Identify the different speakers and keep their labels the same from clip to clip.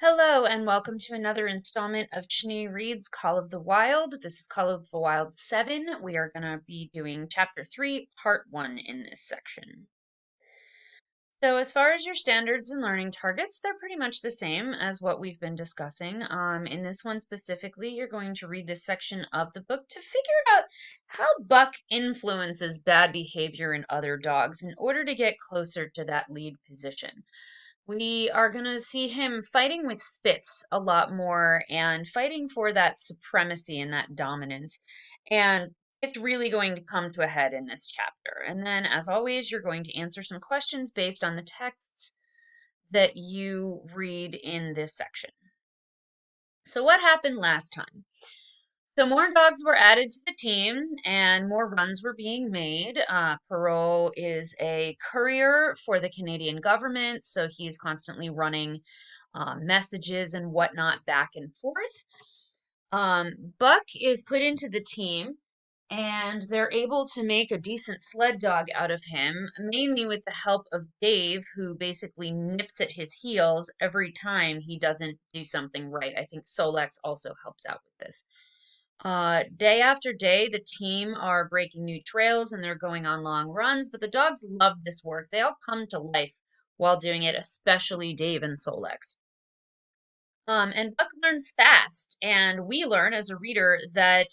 Speaker 1: Hello, and welcome to another installment of Chini Reads Call of the Wild. This is Call of the Wild 7. We are going to be doing Chapter 3, Part 1 in this section. So, as far as your standards and learning targets, they're pretty much the same as what we've been discussing. In this one specifically, you're going to read this section of the book to figure out how Buck influences bad behavior in other dogs in order to get closer to that lead position. We are going to see him fighting with Spitz a lot more and fighting for that supremacy and that dominance. And it's really going to come to a head in this chapter. And then, as always, you're going to answer some questions based on the texts that you read in this section. So, what happened last time? So more dogs were added to the team and more runs were being made. Perot is a courier for the Canadian government, so he's constantly running messages and whatnot back and forth. Buck is put into the team and they're able to make a decent sled dog out of him, mainly with the help of Dave, who basically nips at his heels every time he doesn't do something right. I think Solex also helps out with this. Day after day, the team are breaking new trails and they're going on long runs, but the dogs love this work. They all come to life while doing it, especially Dave and Solex. And Buck learns fast, and we learn as a reader that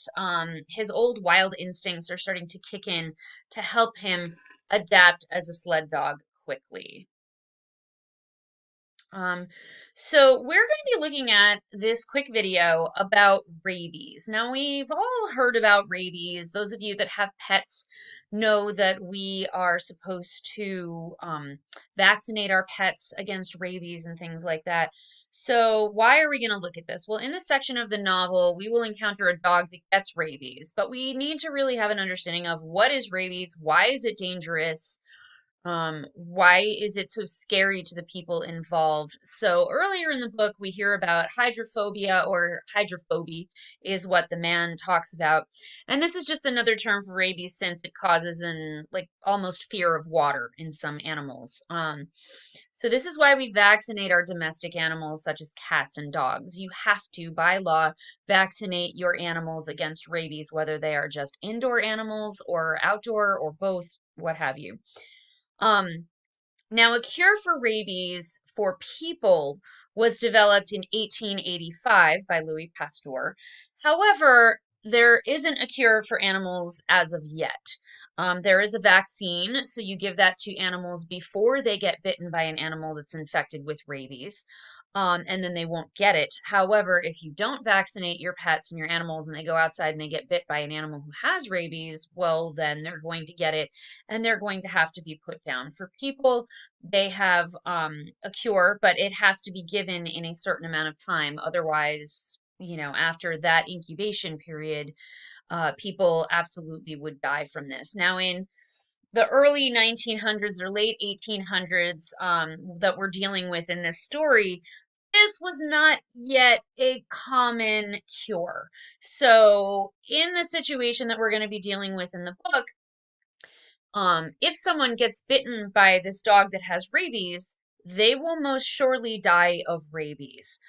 Speaker 1: his old wild instincts are starting to kick in to help him adapt as a sled dog quickly. Um, so we're going to be looking at this quick video about rabies. Now, we've all heard about rabies. Those of you that have pets know that we are supposed to vaccinate our pets against rabies and things like that. So why are we going to look at this? Well, in this section of the novel, we will encounter a dog that gets rabies, but we need to really have an understanding of what is rabies, why is it dangerous, why is it so scary to the people involved? So earlier in the book, we hear about hydrophobia, or hydrophobia is what the man talks about. And this is just another term for rabies since it causes an like almost fear of water in some animals. So this is why we vaccinate our domestic animals such as cats and dogs. You have to, by law, vaccinate your animals against rabies, whether they are just indoor animals or outdoor or both, what have you. Now, a cure for rabies for people was developed in 1885 by Louis Pasteur. However, there isn't a cure for animals as of yet. There is a vaccine, so you give that to animals before they get bitten by an animal that's infected with rabies. And then they won't get it. However, if you don't vaccinate your pets and your animals and they go outside and they get bit by an animal who has rabies, well, then they're going to get it and they're going to have to be put down. For people, they have a cure, but it has to be given in a certain amount of time. Otherwise, after that incubation period, people absolutely would die from this. Now, in the early 1900s or late 1800s that we're dealing with in this story, this was not yet a common cure. So, in the situation that we're going to be dealing with in the book, if someone gets bitten by this dog that has rabies, they will most surely die of rabies.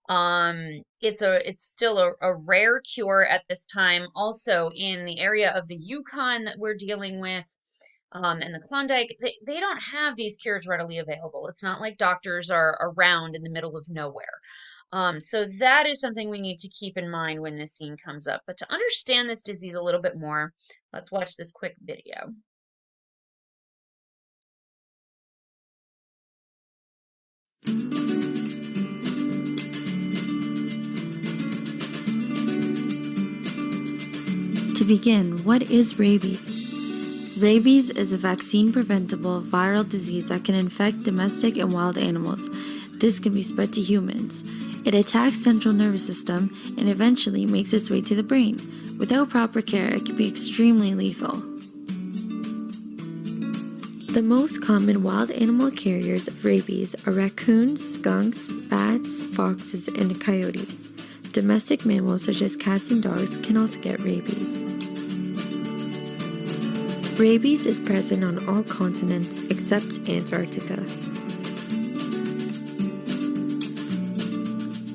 Speaker 1: It's still a rare cure at this time. Also, in the area of the Yukon that we're dealing with, and the Klondike, they don't have these cures readily available. It's not like doctors are around in the middle of nowhere. So that is something we need to keep in mind when this scene comes up. But to understand this disease a little bit more, let's watch this quick video.
Speaker 2: To begin, what is rabies? Rabies is a vaccine-preventable viral disease that can infect domestic and wild animals. This can be spread to humans. It attacks central nervous system and eventually makes its way to the brain. Without proper care, it can be extremely lethal. The most common wild animal carriers of rabies are raccoons, skunks, bats, foxes, and coyotes. Domestic mammals such as cats and dogs can also get rabies. Rabies is present on all continents except Antarctica.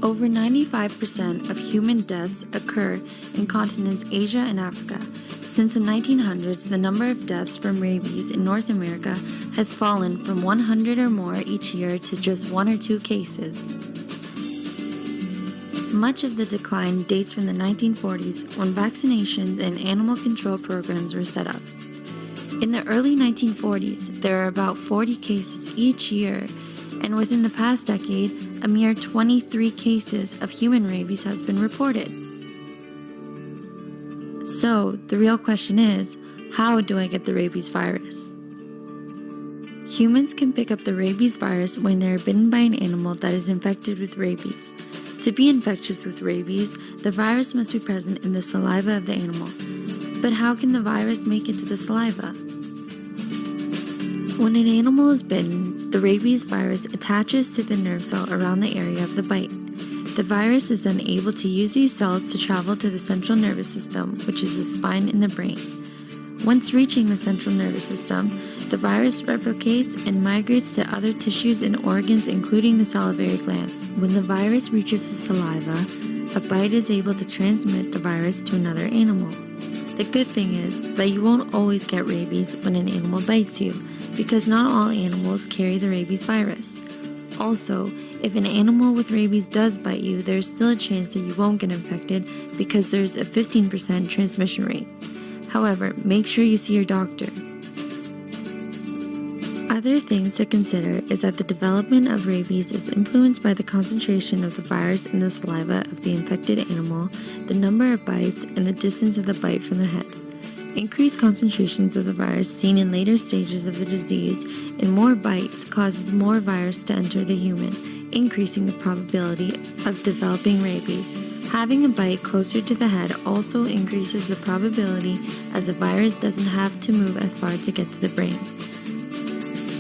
Speaker 2: Over 95% of human deaths occur in continents Asia and Africa. Since the 1900s, the number of deaths from rabies in North America has fallen from 100 or more each year to just 1 or 2 cases. Much of the decline dates from the 1940s, when vaccinations and animal control programs were set up. In the early 1940s, there were about 40 cases each year, and within the past decade, a mere 23 cases of human rabies has been reported. So, the real question is, how do I get the rabies virus? Humans can pick up the rabies virus when they are bitten by an animal that is infected with rabies. To be infectious with rabies, the virus must be present in the saliva of the animal. But how can the virus make it to the saliva? When an animal is bitten, the rabies virus attaches to the nerve cell around the area of the bite. The virus is then able to use these cells to travel to the central nervous system, which is the spine in the brain. Once reaching the central nervous system, the virus replicates and migrates to other tissues and organs, including the salivary gland. When the virus reaches the saliva, a bite is able to transmit the virus to another animal. The good thing is that you won't always get rabies when an animal bites you, because not all animals carry the rabies virus. Also, if an animal with rabies does bite you, there's still a chance that you won't get infected because there's a 15% transmission rate. However, make sure you see your doctor. Other things to consider is that the development of rabies is influenced by the concentration of the virus in the saliva of the infected animal, the number of bites, and the distance of the bite from the head. Increased concentrations of the virus seen in later stages of the disease and more bites causes more virus to enter the human, increasing the probability of developing rabies. Having a bite closer to the head also increases the probability, as the virus doesn't have to move as far to get to the brain.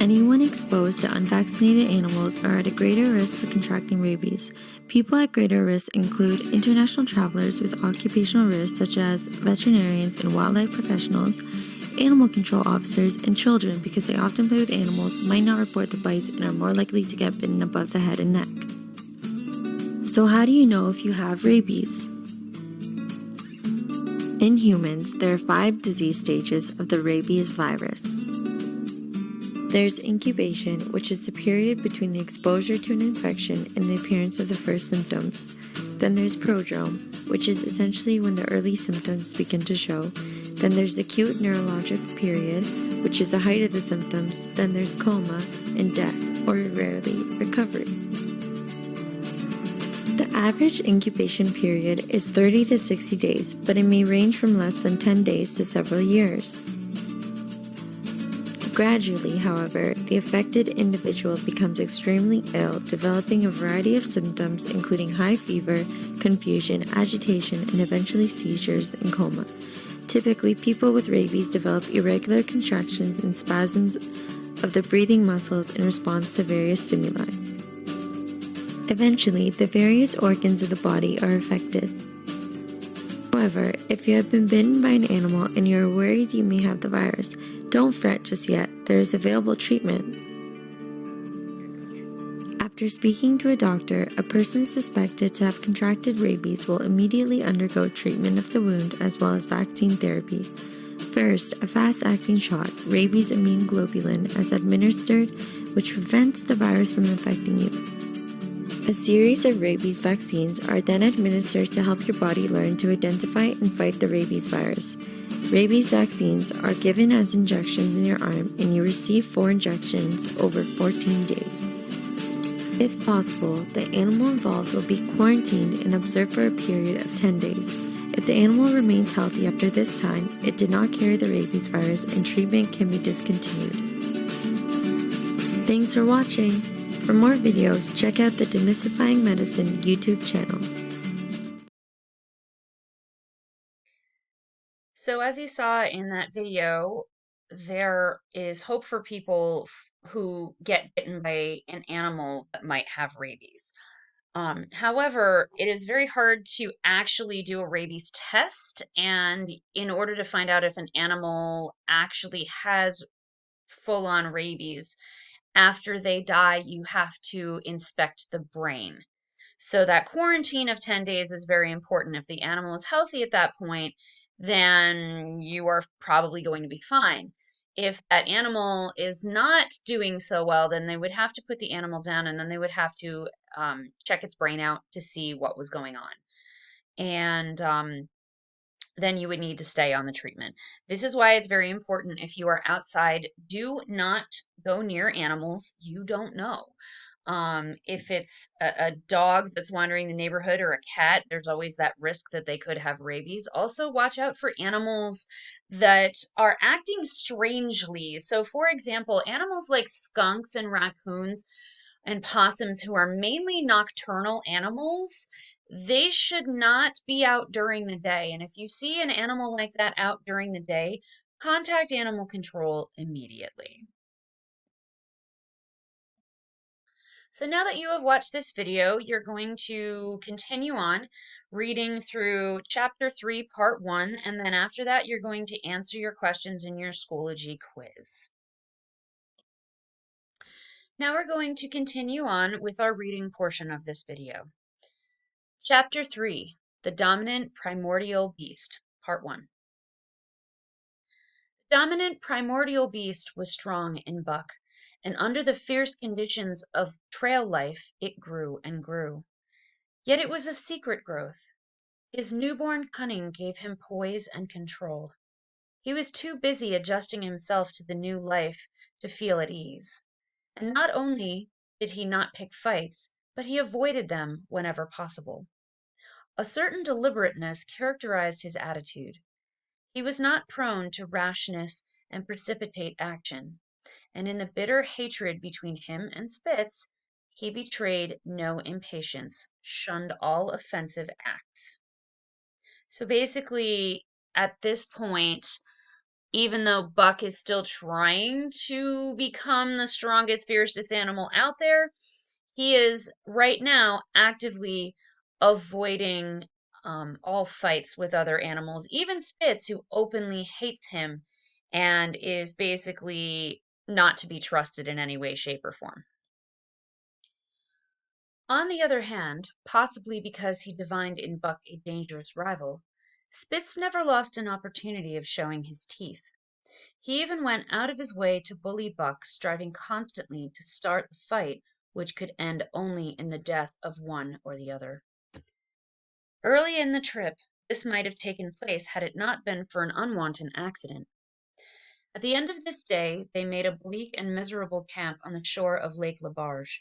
Speaker 2: Anyone exposed to unvaccinated animals are at a greater risk for contracting rabies. People at greater risk include international travelers with occupational risks such as veterinarians and wildlife professionals, animal control officers, and children because they often play with animals, might not report the bites, and are more likely to get bitten above the head and neck. So how do you know if you have rabies? In humans, there are 5 disease stages of the rabies virus. There's incubation, which is the period between the exposure to an infection and the appearance of the first symptoms. Then there's prodrome, which is essentially when the early symptoms begin to show. Then there's acute neurologic period, which is the height of the symptoms. Then there's coma and death, or rarely recovery. The average incubation period is 30 to 60 days, but it may range from less than 10 days to several years. Gradually, however, the affected individual becomes extremely ill, developing a variety of symptoms including high fever, confusion, agitation, and eventually seizures and coma. Typically, people with rabies develop irregular contractions and spasms of the breathing muscles in response to various stimuli. Eventually, the various organs of the body are affected. However, if you have been bitten by an animal and you are worried you may have the virus, don't fret just yet. There is available treatment. After speaking to a doctor, a person suspected to have contracted rabies will immediately undergo treatment of the wound as well as vaccine therapy. First, a fast-acting shot, rabies immune globulin, is administered, which prevents the virus from infecting you. A series of rabies vaccines are then administered to help your body learn to identify and fight the rabies virus. Rabies vaccines are given as injections in your arm, and you receive 4 injections over 14 days. If possible, the animal involved will be quarantined and observed for a period of 10 days. If the animal remains healthy after this time, it did not carry the rabies virus and treatment can be discontinued. Thanks for watching! For more videos, check out the Demystifying Medicine YouTube channel.
Speaker 1: So as you saw in that video, there is hope for people who get bitten by an animal that might have rabies. However, it is very hard to actually do a rabies test, and in order to find out if an animal actually has full-on rabies, after they die, you have to inspect the brain. So that quarantine of 10 days is very important. If the animal is healthy at that point, then you are probably going to be fine. If that animal is not doing so well, then they would have to put the animal down and then they would have to check its brain out to see what was going on. And then you would need to stay on the treatment. This is why it's very important if you are outside, do not go near animals you don't know. If it's a dog that's wandering the neighborhood or a cat, there's always that risk that they could have rabies. Also, watch out for animals that are acting strangely. So, for example, animals like skunks and raccoons and possums, who are mainly nocturnal animals, they should not be out during the day. And if you see an animal like that out during the day, contact animal control immediately. So now that you have watched this video, you're going to continue on reading through Chapter 3, Part 1, and then after that, you're going to answer your questions in your Schoology quiz. Now we're going to continue on with our reading portion of this video. Chapter 3, The Dominant Primordial Beast, Part 1. The dominant primordial beast was strong in buck, and under the fierce conditions of trail life it grew and grew. Yet it was a secret growth. His newborn cunning gave him poise and control. He was too busy adjusting himself to the new life to feel at ease. And not only did he not pick fights, but he avoided them whenever possible. A certain deliberateness characterized his attitude. He was not prone to rashness and precipitate action, and in the bitter hatred between him and Spitz, he betrayed no impatience, shunned all offensive acts. So basically, at this point, even though Buck is still trying to become the strongest, fiercest animal out there, he is right now actively avoiding all fights with other animals. Even Spitz, who openly hates him and is basically not to be trusted in any way, shape, or form. On the other hand, possibly because he divined in Buck a dangerous rival, Spitz never lost an opportunity of showing his teeth. He even went out of his way to bully Buck, striving constantly to start the fight which could end only in the death of one or the other. Early in the trip, this might have taken place had it not been for an unwanted accident. At the end of this day, they made a bleak and miserable camp on the shore of Lake Labarge.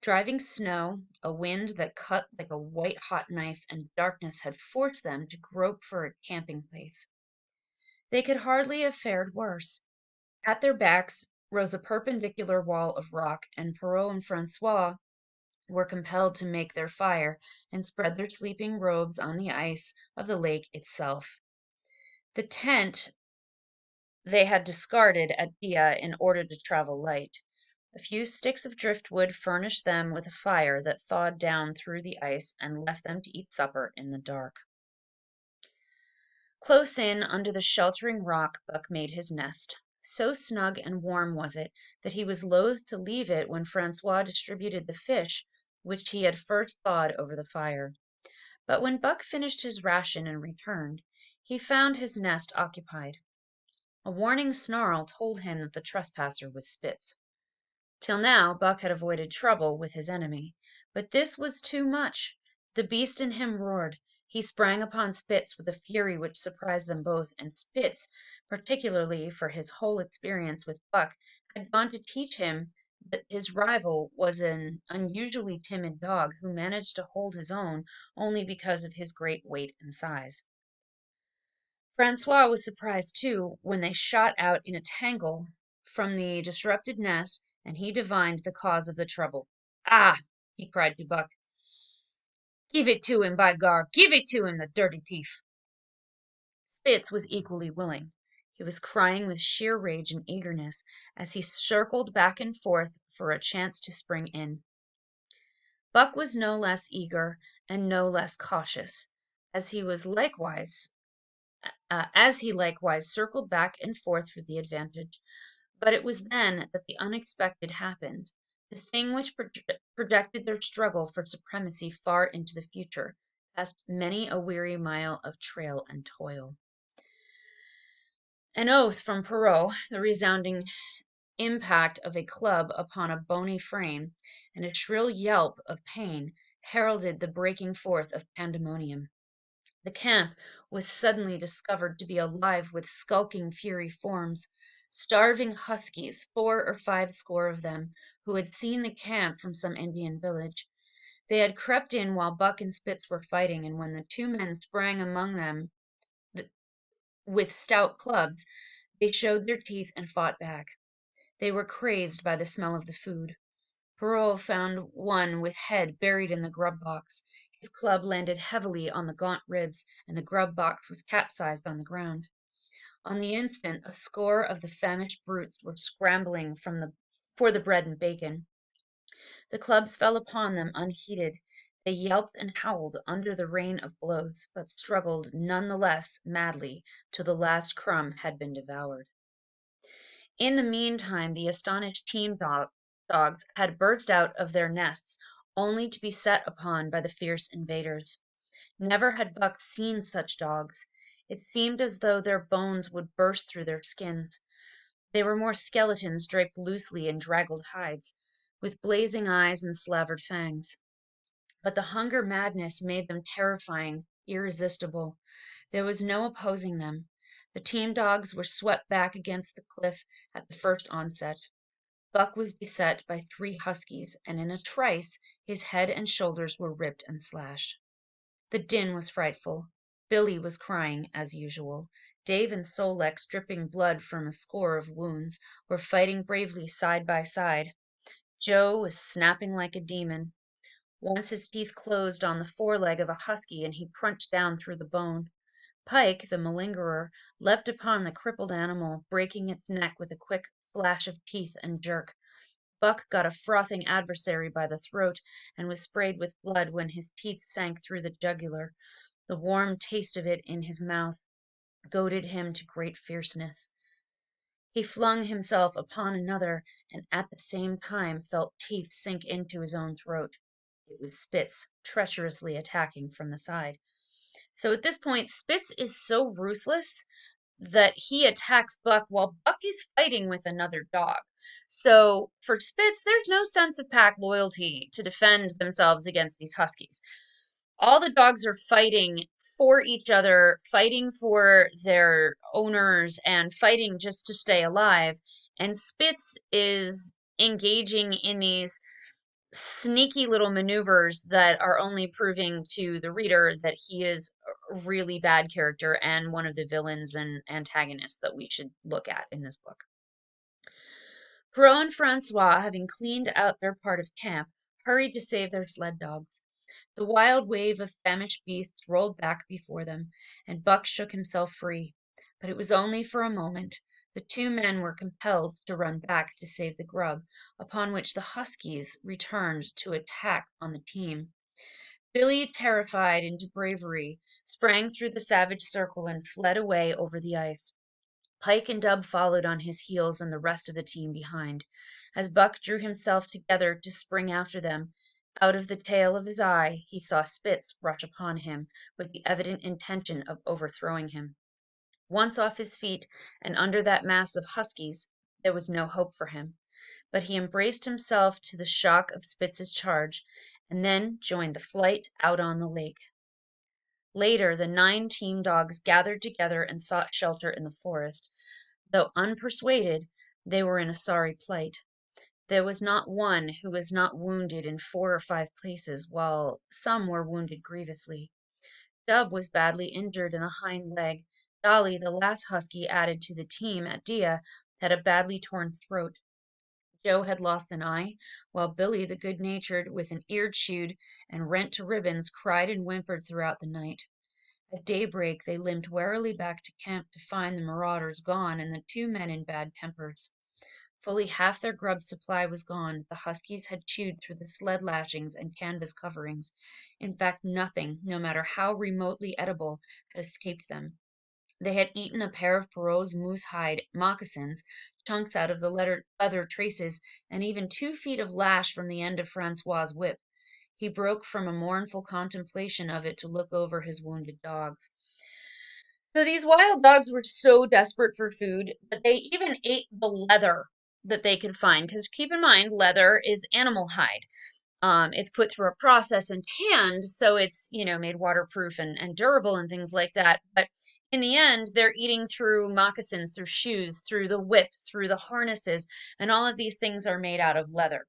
Speaker 1: Driving snow, a wind that cut like a white-hot knife, and darkness had forced them to grope for a camping place. They could hardly have fared worse. At their backs rose a perpendicular wall of rock, and Perrault and Francois were compelled to make their fire and spread their sleeping robes on the ice of the lake itself. The tent they had discarded at Dia in order to travel light. A few sticks of driftwood furnished them with a fire that thawed down through the ice and left them to eat supper in the dark. Close in under the sheltering rock Buck made his nest. So snug and warm was it that he was loath to leave it when Francois distributed the fish which he had first thawed over the fire. But when Buck finished his ration and returned, he found his nest occupied. A warning snarl told him that the trespasser was Spitz. Till now Buck had avoided trouble with his enemy, but this was too much. The beast in him roared. He sprang upon Spitz with a fury which surprised them both, and Spitz, particularly for his whole experience with Buck, had gone to teach him that his rival was an unusually timid dog who managed to hold his own only because of his great weight and size. Francois was surprised, too, when they shot out in a tangle from the disrupted nest, and he divined the cause of the trouble. "Ah!" he cried to Buck. "Give it to him, by gar! Give it to him, the dirty thief!" Spitz was equally willing. He was crying with sheer rage and eagerness as he circled back and forth for a chance to spring in. Buck was no less eager and no less cautious, as he likewise circled back and forth for the advantage. But it was then that the unexpected happened. the thing which projected their struggle for supremacy far into the future, past many a weary mile of trail and toil. An oath from Perrault, the resounding impact of a club upon a bony frame, and a shrill yelp of pain heralded the breaking forth of pandemonium. The camp was suddenly discovered to be alive with skulking fury forms, starving huskies, 4 or 5 score of them, who had seen the camp from some Indian village. They had crept in while Buck and Spitz were fighting, and when the 2 men sprang among them with stout clubs, they showed their teeth and fought back. They were crazed by the smell of the food. Perrault found one with head buried in the grub box. His club landed heavily on the gaunt ribs, and the grub box was capsized on the ground. On the instant a score of the famished brutes were scrambling for the bread and bacon. The clubs fell upon them unheeded. They yelped and howled under the rain of blows, but struggled none the less madly till the last crumb had been devoured. In the meantime the astonished dogs had burst out of their nests, only to be set upon by the fierce invaders. Never had Buck seen such dogs. It seemed as though their bones would burst through their skins. They were more skeletons draped loosely in draggled hides, with blazing eyes and slavered fangs. But the hunger madness made them terrifying, irresistible. There was no opposing them. The team dogs were swept back against the cliff at the first onset. Buck was beset by 3 huskies, and in a trice his head and shoulders were ripped and slashed. The din was frightful. Billy was crying, as usual. Dave and Sol-leks, dripping blood from a score of wounds, were fighting bravely side by side. Joe was snapping like a demon. Once his teeth closed on the foreleg of a husky, and he crunched down through the bone. Pike, the malingerer, leapt upon the crippled animal, breaking its neck with a quick flash of teeth and jerk. Buck got a frothing adversary by the throat, and was sprayed with blood when his teeth sank through the jugular. The warm taste of it in his mouth goaded him to great fierceness. He flung himself upon another, and at the same time felt teeth sink into his own throat. It was Spitz, treacherously attacking from the side. So at this point, Spitz is so ruthless that he attacks Buck while Buck is fighting with another dog. So for Spitz, there's no sense of pack loyalty to defend themselves against these huskies. All the dogs are fighting for each other, fighting for their owners, and fighting just to stay alive. And Spitz is engaging in these sneaky little maneuvers that are only proving to the reader that he is a really bad character and one of the villains and antagonists that we should look at in this book. Perrault and Francois, having cleaned out their part of camp, hurried to save their sled dogs. The wild wave of famished beasts rolled back before them, and Buck shook himself free. But it was only for a moment. The 2 men were compelled to run back to save the grub, upon which the huskies returned to attack on the team. Billy, terrified into bravery, sprang through the savage circle and fled away over the ice. Pike and Dub followed on his heels and the rest of the team behind. As Buck drew himself together to spring after them, out of the tail of his eye he saw Spitz rush upon him, with the evident intention of overthrowing him. Once off his feet and under that mass of huskies, there was no hope for him. But he embraced himself to the shock of Spitz's charge, and then joined the flight out on the lake. Later the 9 team dogs gathered together and sought shelter in the forest. Though unpersuaded, they were in a sorry plight. There was not one who was not wounded in 4 or 5 places, while some were wounded grievously. Dub was badly injured in a hind leg. Dolly, the last husky added to the team at Dia, had a badly torn throat. Joe had lost an eye, while Billy, the good-natured, with an ear chewed and rent to ribbons, cried and whimpered throughout the night. At daybreak they limped warily back to camp to find the marauders gone and the 2 men in bad tempers. Fully half their grub supply was gone. The huskies had chewed through the sled lashings and canvas coverings. In fact, nothing, no matter how remotely edible, had escaped them. They had eaten a pair of Perrault's moose hide moccasins, chunks out of the leather traces, and even 2 feet of lash from the end of Francois's whip. He broke from a mournful contemplation of it to look over his wounded dogs. So these wild dogs were so desperate for food that they even ate the leather that they could find. Because keep in mind, leather is animal hide. It's put through a process and tanned, so it's, made waterproof and durable and things like that. But in the end, they're eating through moccasins, through shoes, through the whip, through the harnesses, and all of these things are made out of leather.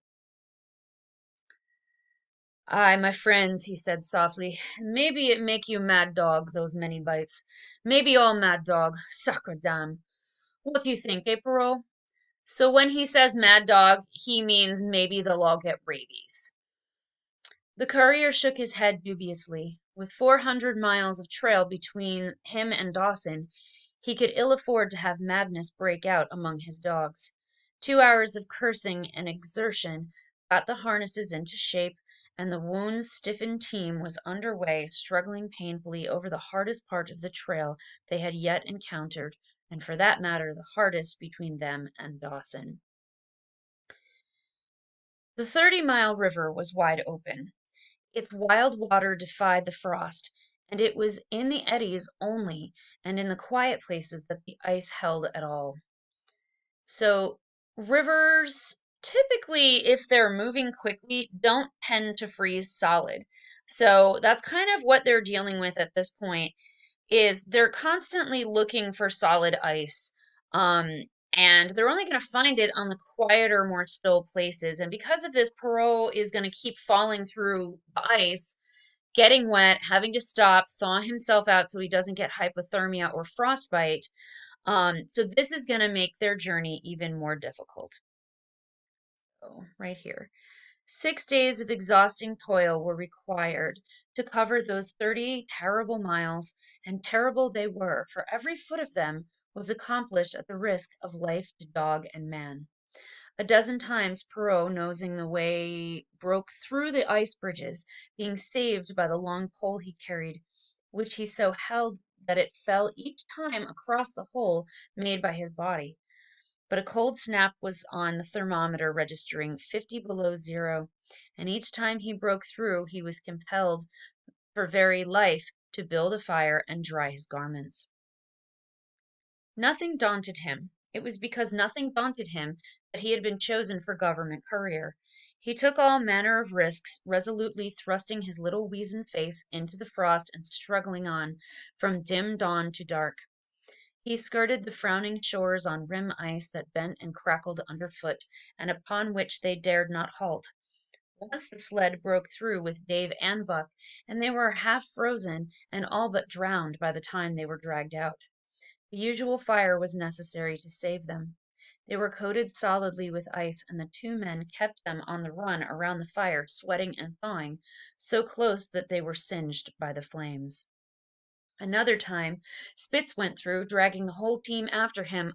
Speaker 1: "Ay, my friends," he said softly, "maybe it make you mad dog, those many bites. Maybe all mad dog. Sacre dame. What do you think, eh, Perrault?" So when he says mad dog, he means maybe they'll all get rabies. The courier shook his head dubiously. With 400 miles of trail between him and Dawson, he could ill afford to have madness break out among his dogs. 2 hours of cursing and exertion got the harnesses into shape, and the wound-stiffened team was under way, struggling painfully over the hardest part of the trail they had yet encountered, and for that matter the hardest between them and Dawson. The 30-mile river was wide open. Its wild water defied the frost, and it was in the eddies only and in the quiet places that the ice held at all. So, rivers typically, if they're moving quickly, don't tend to freeze solid. So, that's kind of what they're dealing with at this point is they're constantly looking for solid ice. And they're only going to find it on the quieter, more still places. And because of this, Perrault is going to keep falling through the ice, getting wet, having to stop, thaw himself out so he doesn't get hypothermia or frostbite. So this is going to make their journey even more difficult. So, right here. 6 days of exhausting toil were required to cover those 30 terrible miles, and terrible they were, for every foot of them was accomplished at the risk of life to dog and man. A dozen times Perrault, nosing the way, broke through the ice bridges, being saved by the long pole he carried, which he so held that it fell each time across the hole made by his body. But a cold snap was on the thermometer registering 50 below zero, and each time he broke through he was compelled for very life to build a fire and dry his garments. Nothing daunted him. It was because nothing daunted him that he had been chosen for government courier. He took all manner of risks, resolutely thrusting his little weazen face into the frost and struggling on, from dim dawn to dark. He skirted the frowning shores on rim ice that bent and crackled underfoot, and upon which they dared not halt. Once the sled broke through with Dave and Buck, and they were half frozen and all but drowned by the time they were dragged out. The usual fire was necessary to save them. They were coated solidly with ice, and the 2 men kept them on the run around the fire, sweating and thawing, so close that they were singed by the flames. Another time Spitz went through, dragging the whole team after him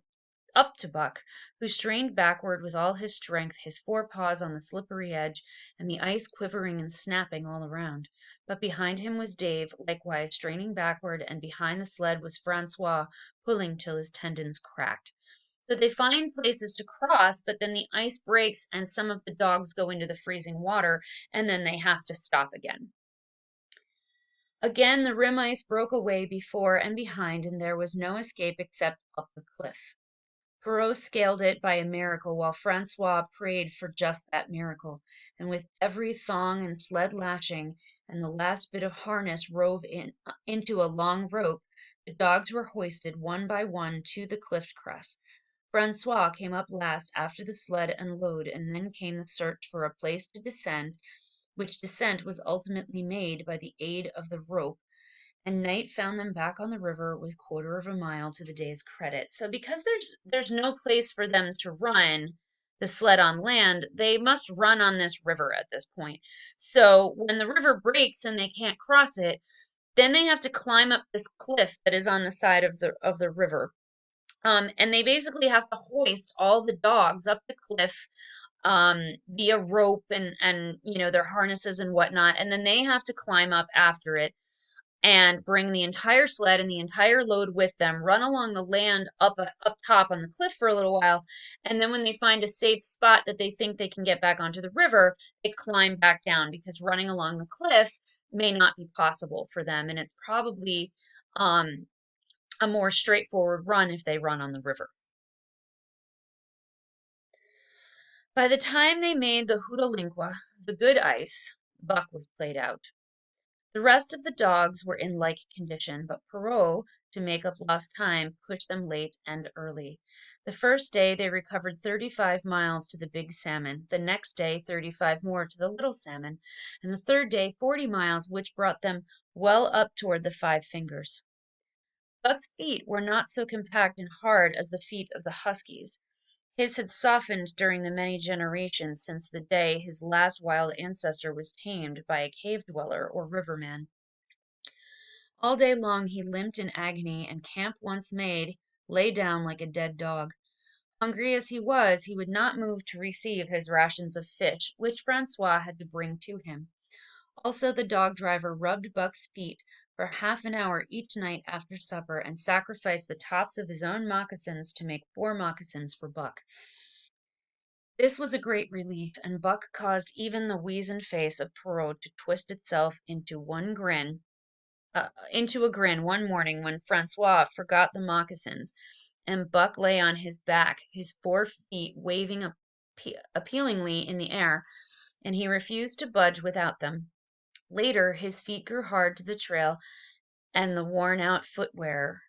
Speaker 1: up to Buck, who strained backward with all his strength, his forepaws on the slippery edge, and the ice quivering and snapping all around. But behind him was Dave, likewise straining backward, and behind the sled was Francois, pulling till his tendons cracked. So they find places to cross, but then the ice breaks and some of the dogs go into the freezing water, and then they have to stop again. Again the rim ice broke away before and behind, and there was no escape except up the cliff. Perrault scaled it by a miracle, while Francois prayed for just that miracle, and with every thong and sled lashing, and the last bit of harness rove into a long rope, the dogs were hoisted one by one to the cliff crest. Francois came up last after the sled and load, and then came the search for a place to descend, which descent was ultimately made by the aid of the rope, and night found them back on the river with quarter of a mile to the day's credit. So because there's no place for them to run the sled on land, they must run on this river at this point. So when the river breaks and they can't cross it, then they have to climb up this cliff that is on the side of the river. And they basically have to hoist all the dogs up the cliff via rope and their harnesses and whatnot, and then they have to climb up after it and bring the entire sled and the entire load with them, run along the land up top on the cliff for a little while, and then when they find a safe spot that they think they can get back onto the river, they climb back down because running along the cliff may not be possible for them, and it's probably um, a more straightforward run if they run on the river. By the time they made the Hootalingua, the good ice, Buck was played out. The rest of the dogs were in like condition, but Perrault, to make up lost time, pushed them late and early. The first day they recovered 35 miles to the Big Salmon, the next day 35 more to the Little Salmon, and the third day 40 miles, which brought them well up toward the Five Fingers. Buck's feet were not so compact and hard as the feet of the huskies. His had softened during the many generations since the day his last wild ancestor was tamed by a cave dweller or riverman. All day long he limped in agony, and camp once made, lay down like a dead dog. Hungry as he was, he would not move to receive his rations of fish, which Francois had to bring to him. Also the dog driver rubbed Buck's feet for half an hour each night after supper, and sacrificed the tops of his own moccasins to make 4 moccasins for Buck. This was a great relief, and Buck caused even the weazened face of Perrault to twist itself into a grin one morning when Francois forgot the moccasins, and Buck lay on his back, his 4 feet waving appealingly in the air, and he refused to budge without them. Later his feet grew hard to the trail, and the worn out footgear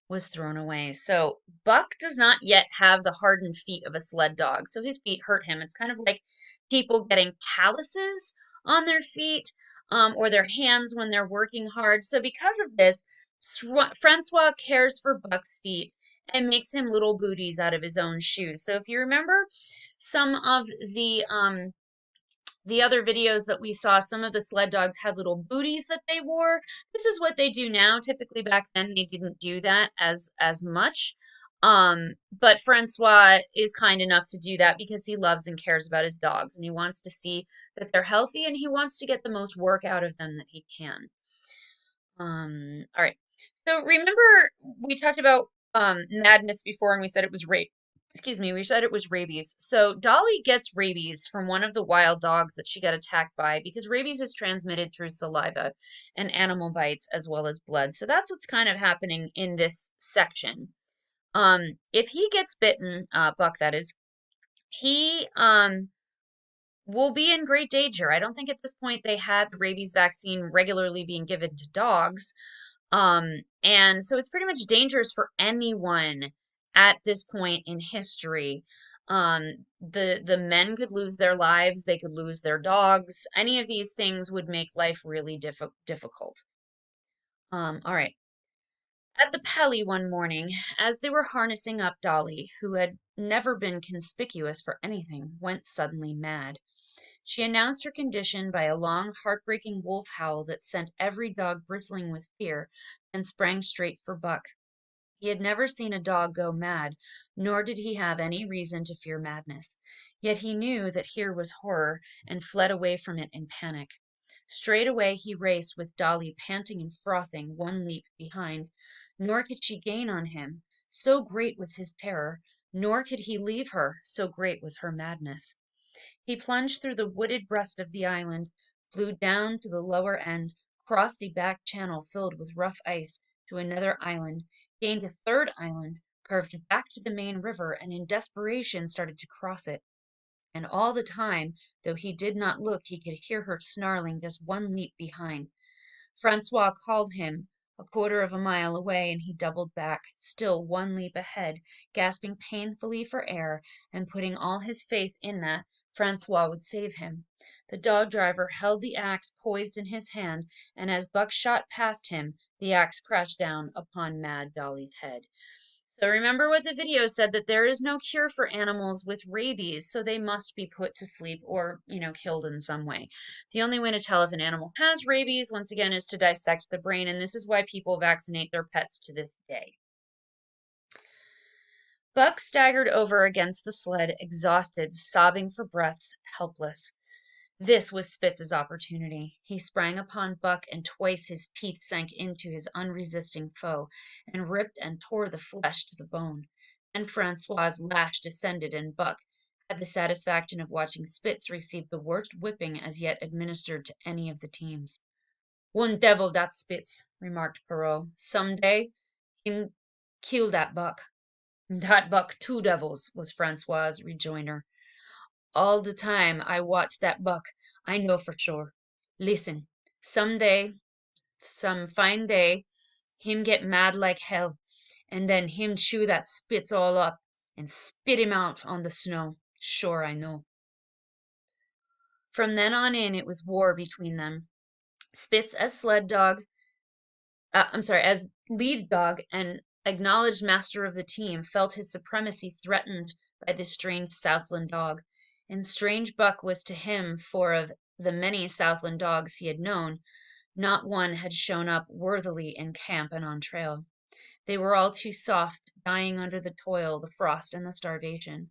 Speaker 1: was thrown away. So Buck does not yet have the hardened feet of a sled dog, so his feet hurt him. It's kind of like people getting calluses on their feet, or their hands when they're working hard. So because of this, Francois cares for Buck's feet and makes him little booties out of his own shoes. So if you remember some of the other videos that we saw, some of the sled dogs had little booties that they wore. This is what they do now. Typically back then they didn't do that as much. But Francois is kind enough to do that because he loves and cares about his dogs, and he wants to see that they're healthy, and he wants to get the most work out of them that he can. All right. So remember we talked about madness before, and we said it was rape. Excuse me, we said it was rabies. So Dolly gets rabies from one of the wild dogs that she got attacked by, because rabies is transmitted through saliva and animal bites as well as blood. So that's what's kind of happening in this section. If he gets bitten, Buck that is, he will be in great danger. I don't think at this point they had the rabies vaccine regularly being given to dogs. And so it's pretty much dangerous for anyone at this point in history. The men could lose their lives, they could lose their dogs. Any of these things would make life really difficult. All right. At the Pelly one morning, as they were harnessing up, Dolly, who had never been conspicuous for anything, went suddenly mad. She announced her condition by a long, heartbreaking wolf howl that sent every dog bristling with fear, and sprang straight for Buck. He had never seen a dog go mad, nor did he have any reason to fear madness. Yet he knew that here was horror, and fled away from it in panic. Straight away he raced, with Dolly panting and frothing, one leap behind. Nor could she gain on him, so great was his terror, nor could he leave her, so great was her madness. He plunged through the wooded breast of the island, flew down to the lower end, crossed a back channel filled with rough ice, to another island, gained a third island, curved back to the main river, and in desperation started to cross it. And all the time, though he did not look, he could hear her snarling just one leap behind. Francois called him a quarter of a mile away, and he doubled back, still one leap ahead, gasping painfully for air, and putting all his faith in that Francois would save him. The dog driver held the axe poised in his hand, and as Buck shot past him, the axe crashed down upon Mad Dolly's head. So remember what the video said, that there is no cure for animals with rabies, so they must be put to sleep or, killed in some way. The only way to tell if an animal has rabies, once again, is to dissect the brain, and this is why people vaccinate their pets to this day. Buck staggered over against the sled, exhausted, sobbing for breath, helpless. This was Spitz's opportunity. He sprang upon Buck, and twice his teeth sank into his unresisting foe, and ripped and tore the flesh to the bone. Then Francois's lash descended, and Buck had the satisfaction of watching Spitz receive the worst whipping as yet administered to any of the teams. "One devil, dat Spitz," remarked Perrault. "Some day him kill dat Buck." "Dat Buck two devils," was Francois's rejoinder. "All the time I watch dat Buck I know for sure. Listen, some day, some fine day, him get mad like hell, and then him chew that Spitz all up and spit him out on the snow. Sure I know." From then on in it was war between them. Spitz as as lead dog and acknowledged master of the team, felt his supremacy threatened by this strange Southland dog, and strange Buck was to him, for of the many Southland dogs he had known, not one had shown up worthily in camp and on trail. They were all too soft, dying under the toil, the frost, and the starvation.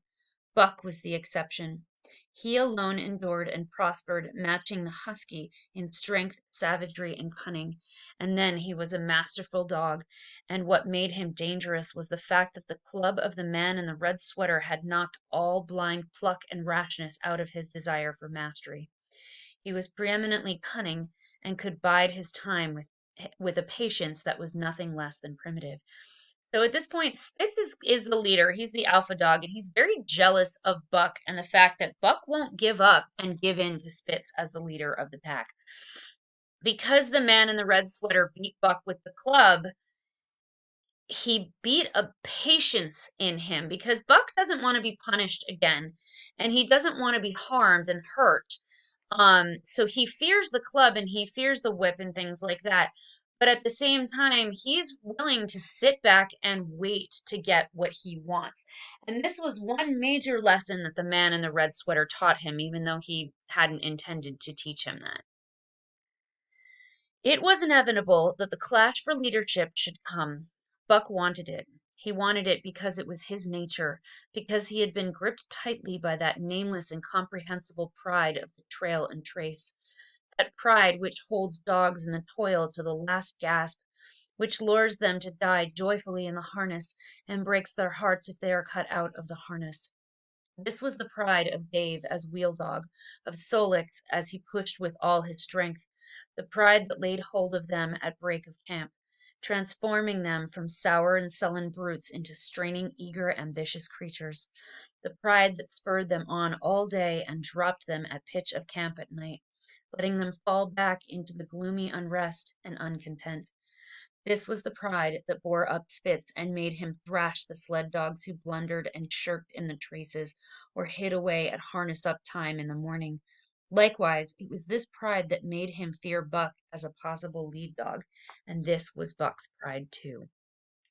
Speaker 1: Buck was the exception. He alone endured and prospered, matching the husky in strength, savagery, and cunning. And then he was a masterful dog, and what made him dangerous was the fact that the club of the man in the red sweater had knocked all blind pluck and rashness out of his desire for mastery. He was preeminently cunning, and could bide his time with a patience that was nothing less than primitive. So at this point, Spitz is the leader. He's the alpha dog, and he's very jealous of Buck and the fact that Buck won't give up and give in to Spitz as the leader of the pack. Because the man in the red sweater beat Buck with the club, he beat a patience in him because Buck doesn't want to be punished again, and he doesn't want to be harmed and hurt. So he fears the club and he fears the whip and things like that. But at the same time, he's willing to sit back and wait to get what he wants. And this was one major lesson that the man in the red sweater taught him, even though he hadn't intended to teach him that. It was inevitable that the clash for leadership should come. Buck wanted it. He wanted it because it was his nature, because he had been gripped tightly by that nameless, incomprehensible pride of the trail and trace. That pride which holds dogs in the toil to the last gasp, which lures them to die joyfully in the harness, and breaks their hearts if they are cut out of the harness. This was the pride of Dave as wheel dog, of Solix as he pushed with all his strength, the pride that laid hold of them at break of camp, transforming them from sour and sullen brutes into straining, eager, ambitious creatures, the pride that spurred them on all day and dropped them at pitch of camp at night, letting them fall back into the gloomy unrest and uncontent. This was the pride that bore up Spitz and made him thrash the sled dogs who blundered and shirked in the traces, or hid away at harness up time in the morning. Likewise, it was this pride that made him fear Buck as a possible lead dog, and this was Buck's pride too.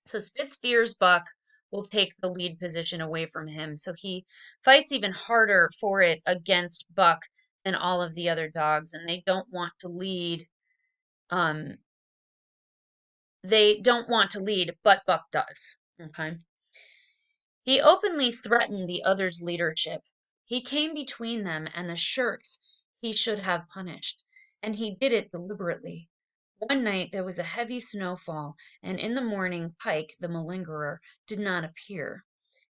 Speaker 1: So Spitz fears Buck will take the lead position away from him, so he fights even harder for it against Buck than all of the other dogs, and um, they don't want to lead, but Buck does. Okay. He openly threatened the others' leadership. He came between them and the shirks he should have punished, and he did it deliberately. One night there was a heavy snowfall, and in the morning Pike, the malingerer, did not appear.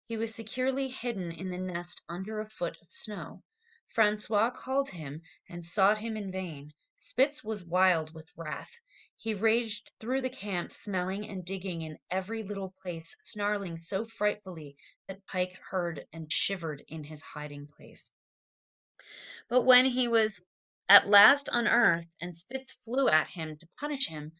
Speaker 1: He was securely hidden in the nest under a foot of snow. Francois called him and sought him in vain. Spitz was wild with wrath. He raged through the camp, smelling and digging in every little place, snarling so frightfully that Pike heard and shivered in his hiding place. But when he was at last unearthed and Spitz flew at him to punish him,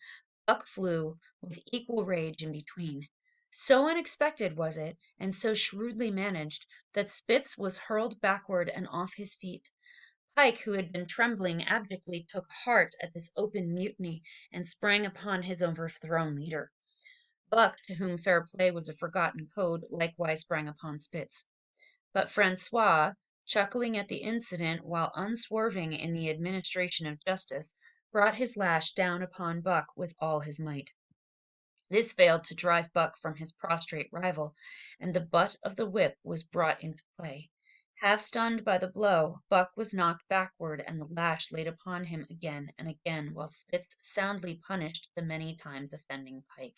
Speaker 1: Buck flew with equal rage in between. So unexpected was it, and so shrewdly managed, that Spitz was hurled backward and off his feet. Pike, who had been trembling, abjectly took heart at this open mutiny, and sprang upon his overthrown leader. Buck, to whom fair play was a forgotten code, likewise sprang upon Spitz. But Francois, chuckling at the incident while unswerving in the administration of justice, brought his lash down upon Buck with all his might. This failed to drive Buck from his prostrate rival, and the butt of the whip was brought into play. Half stunned by the blow, Buck was knocked backward and the lash laid upon him again and again, while Spitz soundly punished the many times offending Pike.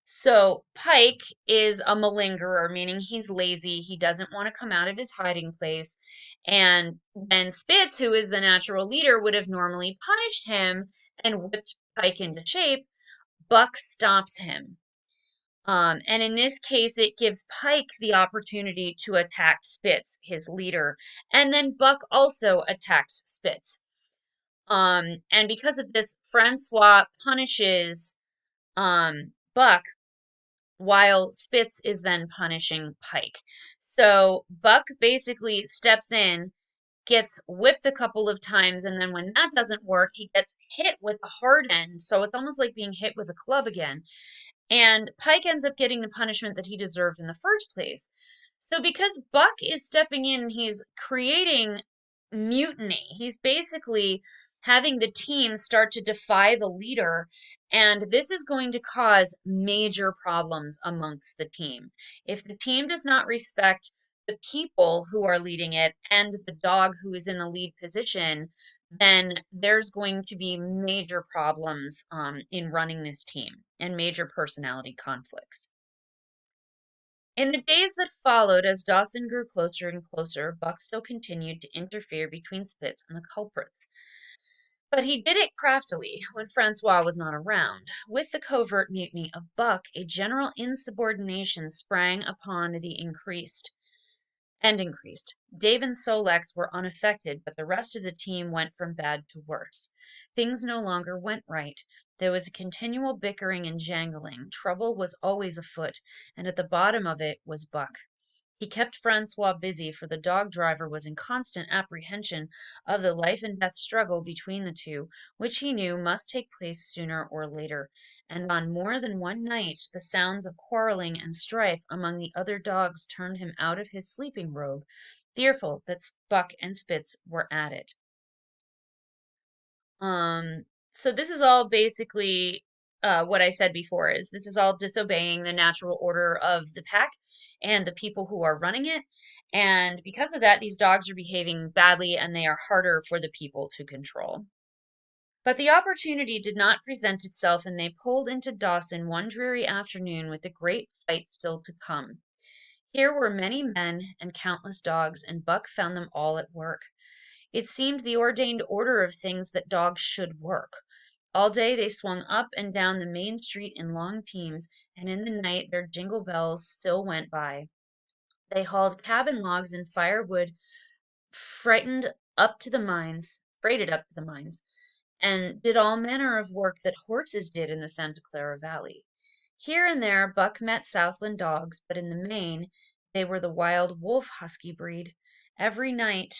Speaker 1: So Pike is a malingerer, meaning he's lazy. He doesn't want to come out of his hiding place. And then Spitz, who is the natural leader, would have normally punished him and whipped Pike into shape. Buck stops him. And in this case, it gives Pike the opportunity to attack Spitz, his leader. And then Buck also attacks Spitz. And because of this, Francois punishes Buck while Spitz is then punishing Pike. So Buck basically steps in, gets whipped a couple of times, and then when that doesn't work, he gets hit with the hard end. So it's almost like being hit with a club again. And Pike ends up getting the punishment that he deserved in the first place. So because Buck is stepping in, he's creating mutiny. He's basically having the team start to defy the leader, and this is going to cause major problems amongst the team. If the team does not respect the people who are leading it and the dog who is in the lead position, then there's going to be major problems in running this team and major personality conflicts. In the days that followed, as Dawson grew closer and closer, Buck still continued to interfere between Spitz and the culprits. But he did it craftily when Francois was not around. With the covert mutiny of Buck, a general insubordination sprang upon the increased. Dave and Sol-Leks were unaffected, but the rest of the team went from bad to worse. Things no longer went right. There was a continual bickering and jangling. Trouble was always afoot, and at the bottom of it was Buck. He kept Francois busy, for the dog driver was in constant apprehension of the life and death struggle between the two, which he knew must take place sooner or later, and on more than one night the sounds of quarreling and strife among the other dogs turned him out of his sleeping robe, fearful that Buck and Spitz were at it. So this is all basically what I said before is this is all disobeying the natural order of the pack and the people who are running it. And because of that, these dogs are behaving badly and they are harder for the people to control. But the opportunity did not present itself, and they pulled into Dawson one dreary afternoon with the great fight still to come. Here were many men and countless dogs, and Buck found them all at work. It seemed the ordained order of things that dogs should work. All day they swung up and down the main street in long teams, and in the night their jingle bells still went by. They hauled cabin logs and firewood, freighted up to the mines, and did all manner of work that horses did in the Santa Clara Valley. Here and there Buck met Southland dogs, but in the main they were the wild wolf husky breed. Every night,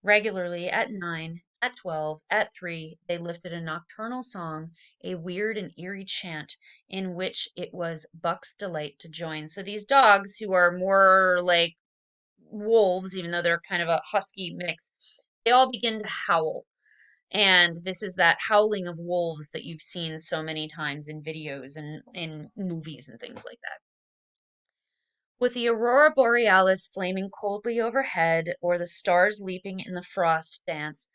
Speaker 1: regularly at 9, at 12, at 3, they lifted a nocturnal song, a weird and eerie chant, in which it was Buck's delight to join. So these dogs, who are more like wolves, even though they're kind of a husky mix, they all begin to howl. And this is that howling of wolves that you've seen so many times in videos and in movies and things like that. With the aurora borealis flaming coldly overhead, or the stars leaping in the frost dance,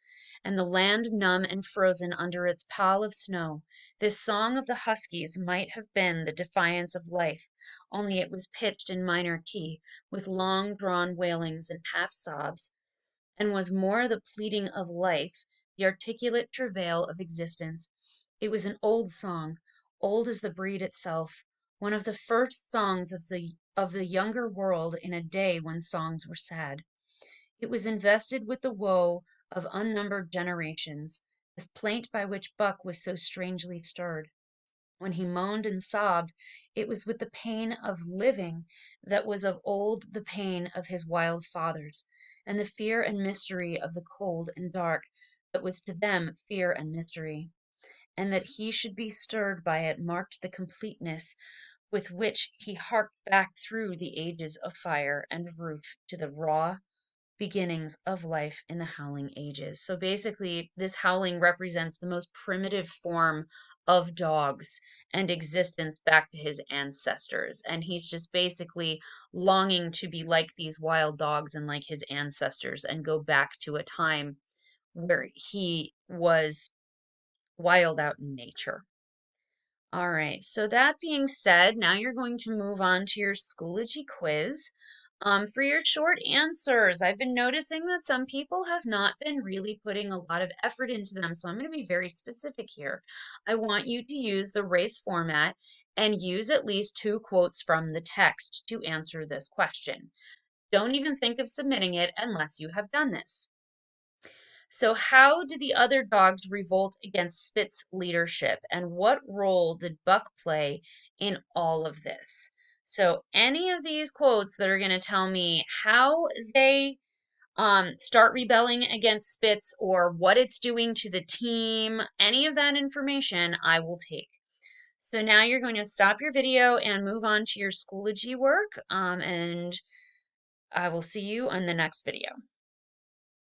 Speaker 1: and the land numb and frozen under its pall of snow, this song of the huskies might have been the defiance of life, only it was pitched in minor key, with long drawn wailings and half sobs, and was more the pleading of life, the articulate travail of existence. It was an old song, old as the breed itself, one of the first songs of the younger world in a day when songs were sad. It was invested with the woe of unnumbered generations, this plaint by which Buck was so strangely stirred. When he moaned and sobbed, it was with the pain of living that was of old the pain of his wild fathers, and the fear and mystery of the cold and dark that was to them fear and mystery, and that he should be stirred by it marked the completeness with which he harked back through the ages of fire and roof to the raw, beginnings of life in the howling ages. So basically, this howling represents the most primitive form of dogs and existence back to his ancestors. And he's just basically longing to be like these wild dogs and like his ancestors and go back to a time where he was wild out in nature. All right, so that being said, now you're going to move on to your Schoology quiz. For your short answers, I've been noticing that some people have not been really putting a lot of effort into them, so I'm going to be very specific here. I want you to use the race format and use at least 2 quotes from the text to answer this question. Don't even think of submitting it unless you have done this. So, how did the other dogs revolt against Spit's leadership, and what role did Buck play in all of this? So, any of these quotes that are going to tell me how they start rebelling against Spitz or what it's doing to the team, any of that information I will take. So now you're going to stop your video and move on to your Schoology work, and I will see you on the next video.